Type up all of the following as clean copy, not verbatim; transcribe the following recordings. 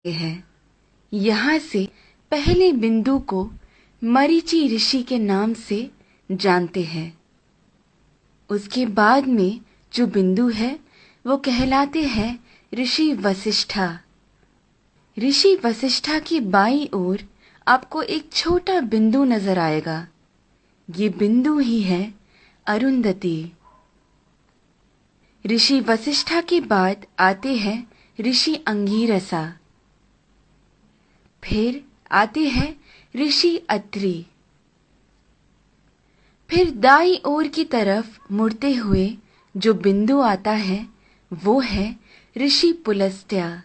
है। यहाँ से पहले बिंदु को मरीचि ऋषि के नाम से जानते हैं। उसके बाद में जो बिंदु है वो कहलाते हैं ऋषि वशिष्ठा। ऋषि वशिष्ठा की बाईं ओर आपको एक छोटा बिंदु नजर आएगा। ये बिंदु ही है अरुंधति। ऋषि वशिष्ठा के बाद आते हैं ऋषि अंगीरसा। फिर आते हैं ऋषि अत्रि। फिर दाईं ओर की तरफ मुड़ते हुए जो बिंदु आता है वो है ऋषि पुलस्त्य।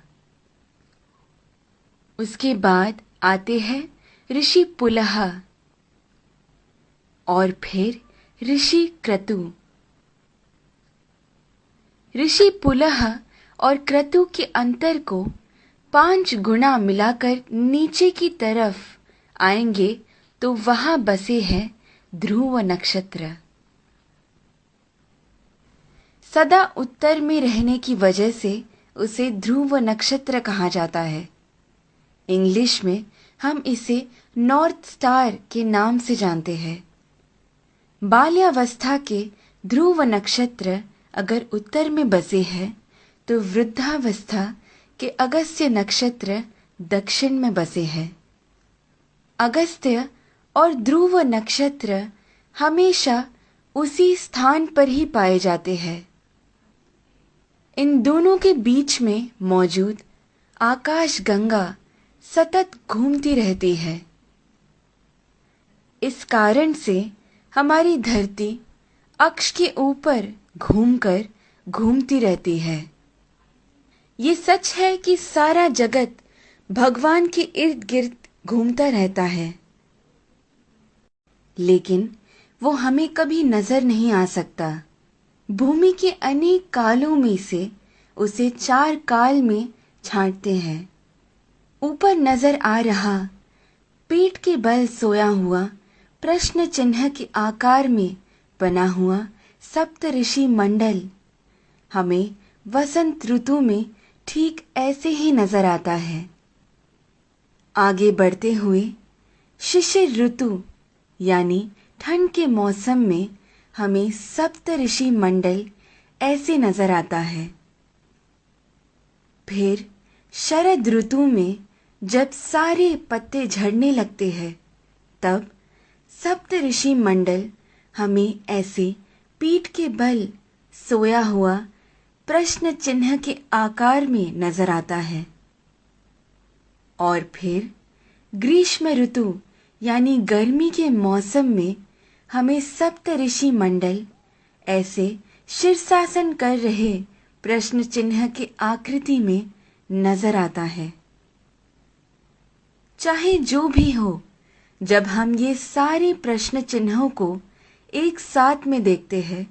उसके बाद आते हैं ऋषि पुलह और फिर ऋषि क्रतु। ऋषि पुलह और क्रतु के अंतर को 5 गुना मिलाकर नीचे की तरफ आएंगे तो वहां बसे हैं ध्रुव नक्षत्र। सदा उत्तर में रहने की वजह से उसे ध्रुव नक्षत्र कहा जाता है। इंग्लिश में हम इसे नॉर्थ स्टार के नाम से जानते हैं। बाल्यावस्था के ध्रुव नक्षत्र अगर उत्तर में बसे हैं तो वृद्धावस्था के अगस्त्य नक्षत्र दक्षिण में बसे हैं। अगस्त्य और ध्रुव नक्षत्र हमेशा उसी स्थान पर ही पाए जाते हैं। इन दोनों के बीच में मौजूद आकाश गंगा सतत घूमती रहती है। इस कारण से हमारी धरती अक्ष के ऊपर घूमकर घूमती रहती है। ये सच है कि सारा जगत भगवान के इर्द गिर्द घूमता रहता है, लेकिन वो हमें कभी नजर नहीं आ सकता। भूमि के अनेक कालों में से उसे 4 काल में छांटते हैं। ऊपर नजर आ रहा पीठ के बल सोया हुआ प्रश्न चिन्ह के आकार में बना हुआ सप्त ऋषि मंडल हमें वसंत ऋतु में ठीक ऐसे ही नजर आता है। आगे बढ़ते हुए शिशिर ऋतु यानी ठंड के मौसम में हमें सप्त ऋषि मंडल ऐसे नजर आता है। फिर शरद ऋतु में जब सारे पत्ते झड़ने लगते हैं तब सप्त ऋषि मंडल हमें ऐसे पीठ के बल सोया हुआ प्रश्न चिन्ह के आकार में नजर आता है। और फिर ग्रीष्म ऋतु यानी गर्मी के मौसम में हमें सप्त ऋषि मंडल ऐसे शीर्षासन कर रहे प्रश्न चिन्ह के आकृति में नजर आता है। चाहे जो भी हो, जब हम ये सारे प्रश्न चिन्हों को एक साथ में देखते हैं,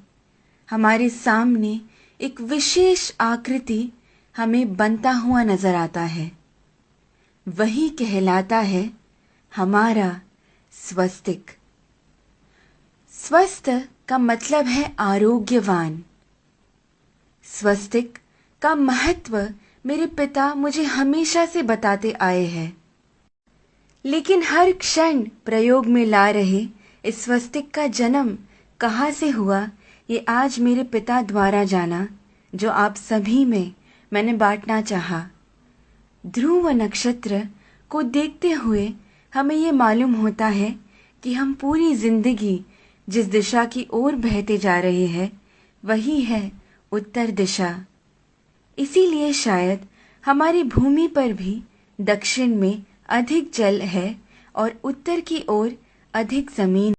हमारे सामने एक विशेष आकृति हमें बनता हुआ नजर आता है। वही कहलाता है हमारा स्वस्तिक। स्वस्थ का मतलब है आरोग्यवान। स्वस्तिक का महत्व मेरे पिता मुझे हमेशा से बताते आए हैं, लेकिन हर क्षण प्रयोग में ला रहे इस स्वस्तिक का जन्म कहाँ से हुआ ये आज मेरे पिता द्वारा जाना, जो आप सभी में मैंने बांटना चाहा। ध्रुव नक्षत्र को देखते हुए हमें ये मालूम होता है कि हम पूरी जिंदगी जिस दिशा की ओर बहते जा रहे हैं वही है उत्तर दिशा। इसीलिए शायद हमारी भूमि पर भी दक्षिण में अधिक जल है और उत्तर की ओर अधिक जमीन।